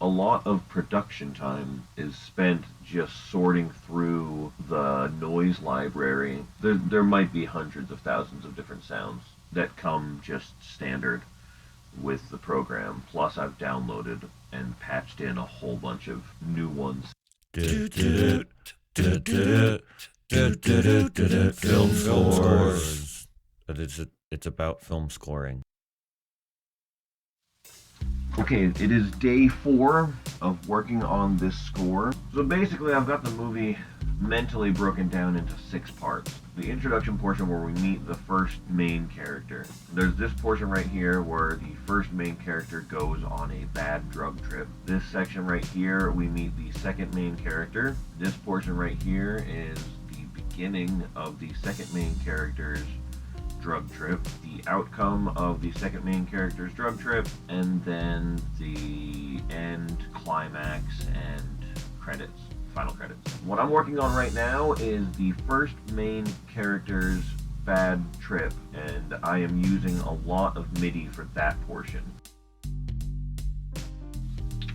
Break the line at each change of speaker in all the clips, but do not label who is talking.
a lot of production time is spent just sorting through the noise library. There might be hundreds of thousands of different sounds that come just standard with the program. Plus, I've downloaded and patched in a whole bunch of new ones.
Film scores. It's about film scoring.
Okay, it is day 4 of working on this score. So basically, I've got the movie mentally broken down into 6 parts. The introduction portion where we meet the first main character. There's this portion right here where the first main character goes on a bad drug trip. This section right here, we meet the second main character. This portion right here is the beginning of the second main character's drug trip, the outcome of the second main character's drug trip, and then the end, climax, and credits, final credits. What I'm working on right now is the first main character's bad trip, and I am using a lot of MIDI for that portion.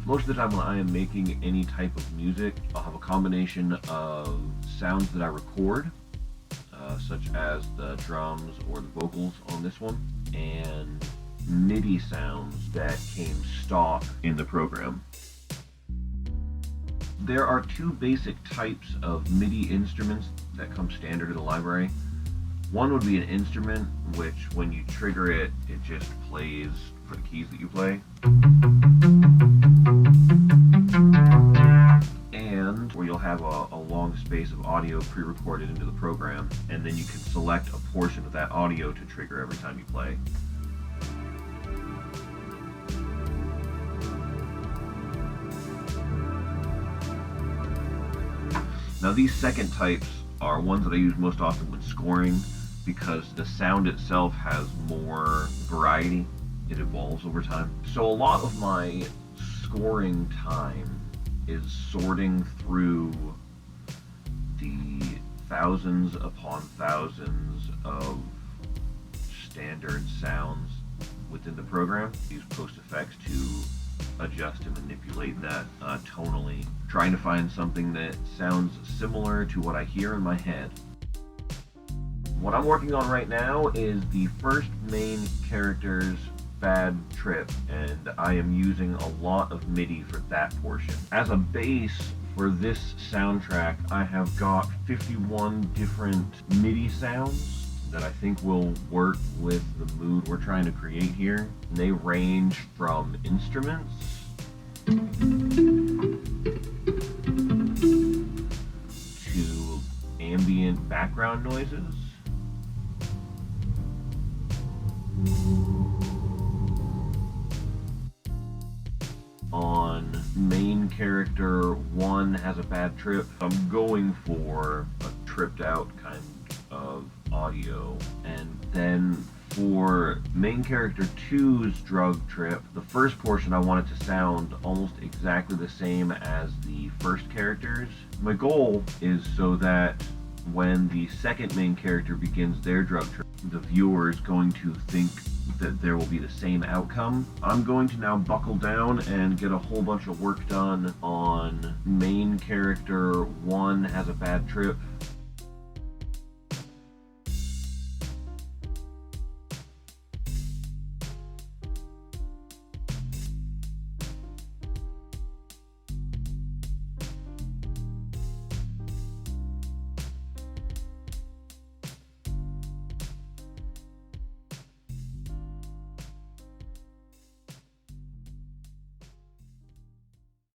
Most of the time when I am making any type of music, I'll have a combination of sounds that I record, such as the drums or the vocals on this one, and MIDI sounds that came stock in the program. There are 2 basic types of MIDI instruments that come standard in the library. One would be an instrument, which when you trigger it, it just plays for the keys that you play. And where you'll have a long space of audio pre-recorded into the program, and then you can select a portion of that audio to trigger every time you play. Now these second types are ones that I use most often when scoring because the sound itself has more variety. It evolves over time. So a lot of my scoring time is sorting through the thousands upon thousands of standard sounds within the program. Use post effects to adjust and manipulate that tonally, trying to find something that sounds similar to what I hear in my head. What I'm working on right now is the first main character's bad trip, and I am using a lot of MIDI for that portion. As a base for this soundtrack, I have got 51 different MIDI sounds that I think will work with the mood we're trying to create here. And they range from instruments to ambient background noises, on main character 1 has a bad trip, I'm going for a tripped out kind of audio. And then for main character 2's drug trip, the first portion I want it to sound almost exactly the same as the first character's. My goal is so that when the second main character begins their drug trip, the viewer is going to think that there will be the same outcome. I'm going to now buckle down and get a whole bunch of work done on main character 1 has a bad trip